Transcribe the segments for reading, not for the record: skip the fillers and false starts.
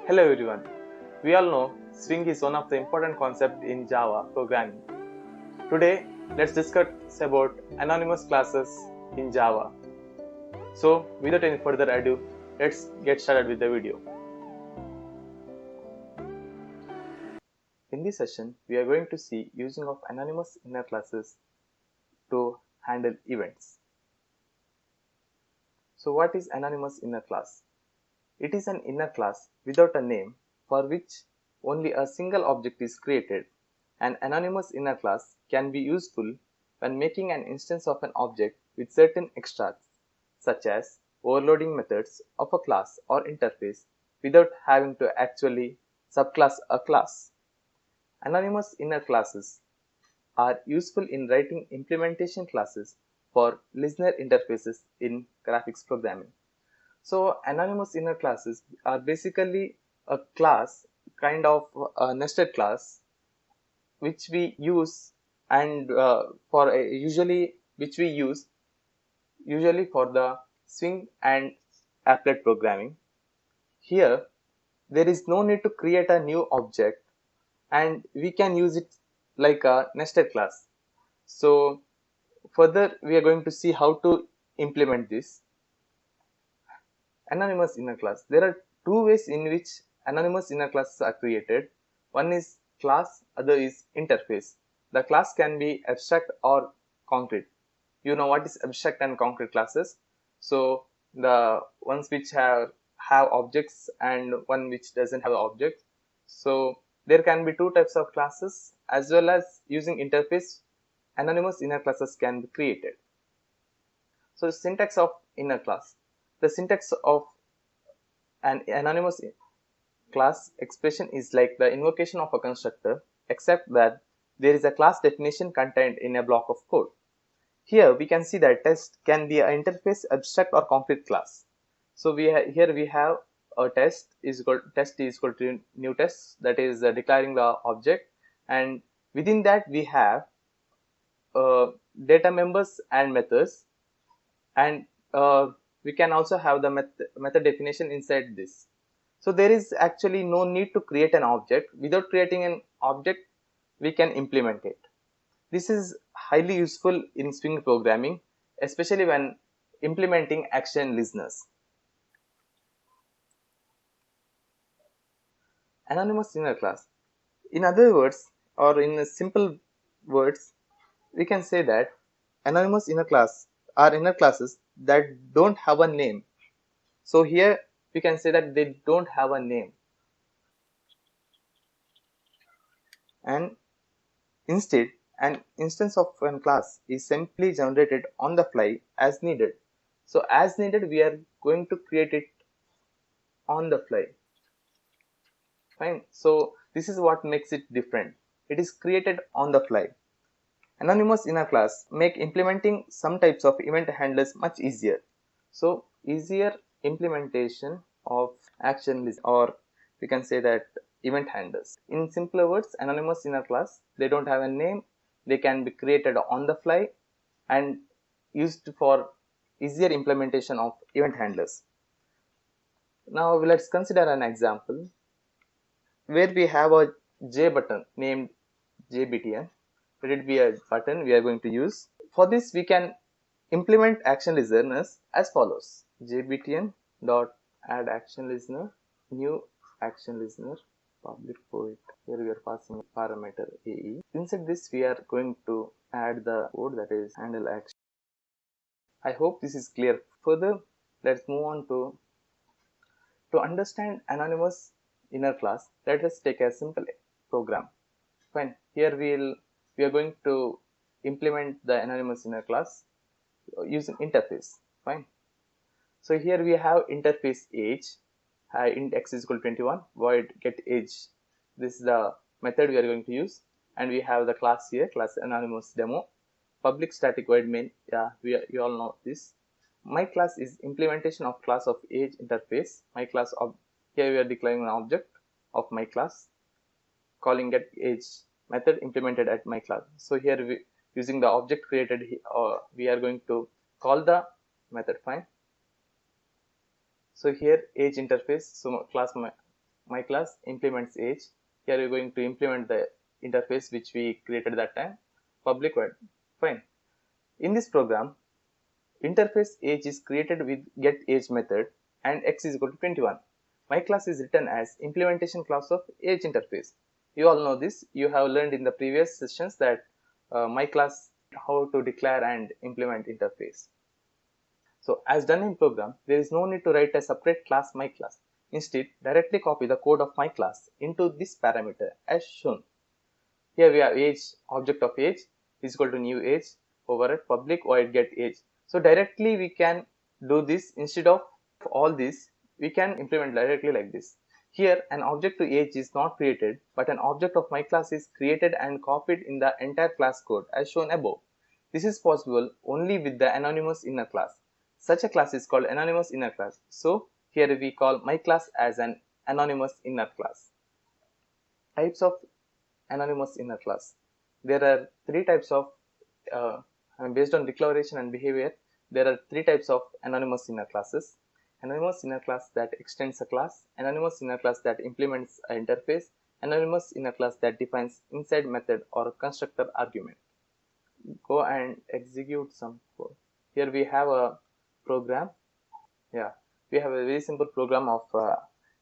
Hello everyone. We all know swing is one of the important concepts in Java programming. Today, let's discuss about anonymous classes in Java. So, without any further ado, let's get started with the video. In this session, we are going to see using of anonymous inner classes to handle events. So, what is anonymous inner class? It is an inner class without a name for which only a single object is created. An anonymous inner class can be useful when making an instance of an object with certain extras, such as overloading methods of a class or interface without having to actually subclass a class. Anonymous inner classes are useful in writing implementation classes for listener interfaces in graphics programming. So anonymous inner classes are basically a class, kind of a nested class, which we use and which we use usually for the swing and applet programming. Here, there is no need to create a new object, and we can use it like a nested class. So further, we are going to see how to implement this. Anonymous inner class. There are two ways in which anonymous inner classes are created. One is class, other is interface. The class can be abstract or concrete. You know what is abstract and concrete classes. So the ones which have objects and one which doesn't have objects. So there can be two types of classes, as well as using interface, anonymous inner classes can be created. So syntax of inner class. The syntax of an anonymous class expression is like the invocation of a constructor, except that there is a class definition contained in a block of code. Here we can see that test can be an interface, abstract or concrete class. So here we have a test is equal to new test, that is declaring the object, and within that we have data members and methods, and we can also have the method definition inside this. So there is actually no need to create an object. Without creating an object, we can implement it. This is highly useful in swing programming, especially when implementing action listeners. Anonymous inner class. In other words, or in simple words, we can say that anonymous inner class are inner classes that don't have a name. So here we can say that they don't have a name, and instead an instance of a class is simply generated on the fly as needed. So as needed, we are going to create it on the fly. Fine. So this is what makes it different. It is created on the fly. Anonymous inner class make implementing some types of event handlers much easier. So easier implementation of action list, or we can say that event handlers. In simpler words, anonymous inner class, they don't have a name. They can be created on the fly and used for easier implementation of event handlers. Now let's consider an example where we have a J button named JBTN. Let it be a button we are going to use. For this, we can implement action listeners as follows: JBTN dot add action listener, new action listener, public void. Here we are passing parameter AE. Inside this, we are going to add the code, that is handle action. I hope this is clear. Further, let's move on to understand anonymous inner class. Let us take a simple program. Fine. Here we are going to implement the anonymous inner class using interface. Fine. So here we have interface age, int x is equal to 21, void get age. This is the method we are going to use, and we have the class here, class anonymous demo, public static void main. Yeah, you all know this. My class is implementation of class of age interface. My class of, here we are declaring an object of my class, calling get age method implemented at my class. So here we, using the object created here, we are going to call the method. Fine. So here age interface, so class my class implements age. Here we're going to implement the interface which we created that time, public void. Fine. In this program, interface age is created with getAge method and x is equal to 21. My class is written as implementation class of age interface. You all know this. You have learned in the previous sessions that my class how to declare and implement interface. So as done in program, there is no need to write a separate class my class. Instead, directly copy the code of my class into this parameter as shown. Here we have age, object of age is equal to new age over at public void getAge. So directly we can do this. Instead of all this, we can implement directly like this. Here an object to age is not created, but an object of my class is created and copied in the entire class code as shown above. This is possible only with the anonymous inner class. Such a class is called anonymous inner class. So here we call my class as an anonymous inner class. Types of anonymous inner class. There are three types of based on declaration and behavior. There are three types of anonymous inner classes. Anonymous inner class that extends a class, anonymous inner class that implements an interface, anonymous inner class that defines inside method or constructor argument. Go and execute some code. Here we have a program. Yeah, we have a very simple program of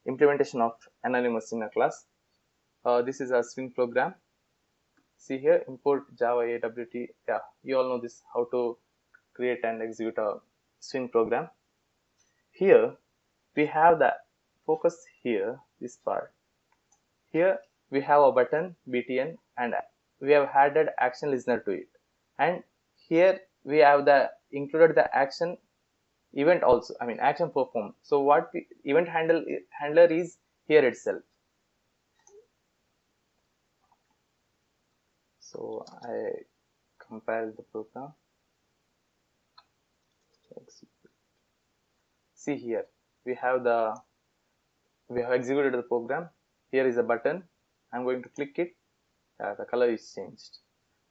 implementation of anonymous inner class. This is a Swing program. See here, import Java AWT. Yeah, you all know this, how to create and execute a Swing program. Here we have the focus here, this part. Here we have a button btn and we have added action listener to it. And here we have the included the action event also, action performed. So what the event handler is here itself. So I compile the program. See here, we have executed the program. Here is a button. I'm going to click it. The color is changed,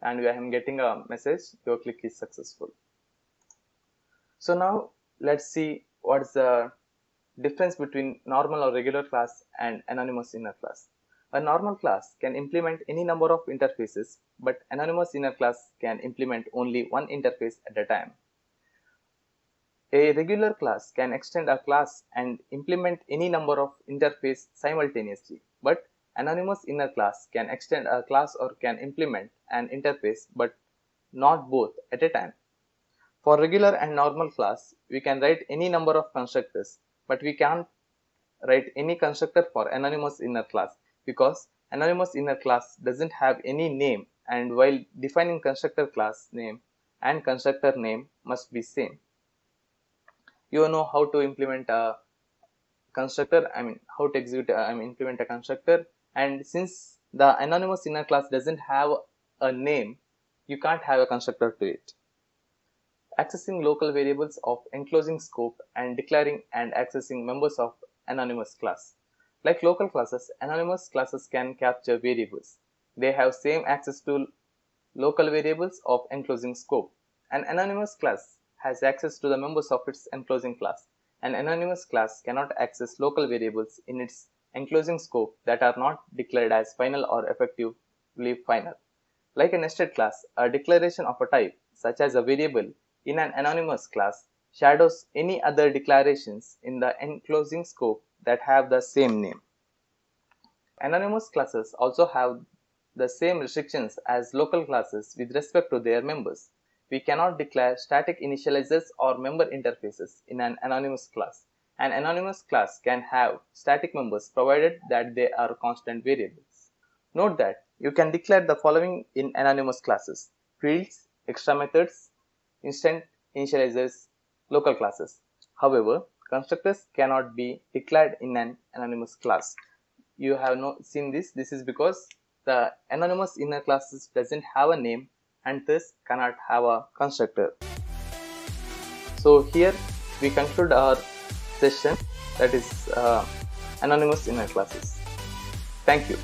and I am getting a message: your click is successful. So now let's see what's the difference between normal or regular class and anonymous inner class. A normal class can implement any number of interfaces, but anonymous inner class can implement only one interface at a time. A regular class can extend a class and implement any number of interfaces simultaneously, but anonymous inner class can extend a class or can implement an interface, but not both at a time. For regular and normal class, we can write any number of constructors, but we can't write any constructor for anonymous inner class because anonymous inner class doesn't have any name, and while defining constructor class name and constructor name must be same. You know how to implement a constructor, how to execute, implement a constructor, and since the anonymous inner class doesn't have a name, you can't have a constructor to it. Accessing local variables of enclosing scope and declaring and accessing members of anonymous class. Like local classes, anonymous classes can capture variables. They have same access to local variables of enclosing scope. An anonymous class has access to the members of its enclosing class. An anonymous class cannot access local variables in its enclosing scope that are not declared as final or effectively final. Like a nested class, a declaration of a type, such as a variable, in an anonymous class shadows any other declarations in the enclosing scope that have the same name. Anonymous classes also have the same restrictions as local classes with respect to their members. We cannot declare static initializers or member interfaces in an anonymous class. An anonymous class can have static members provided that they are constant variables. Note that you can declare the following in anonymous classes: fields, extra methods, instant initializers, local classes. However, constructors cannot be declared in an anonymous class. You have seen this. This is because the anonymous inner classes doesn't have a name and thus cannot have a constructor. So here we conclude our session, that is anonymous inner classes. Thank you.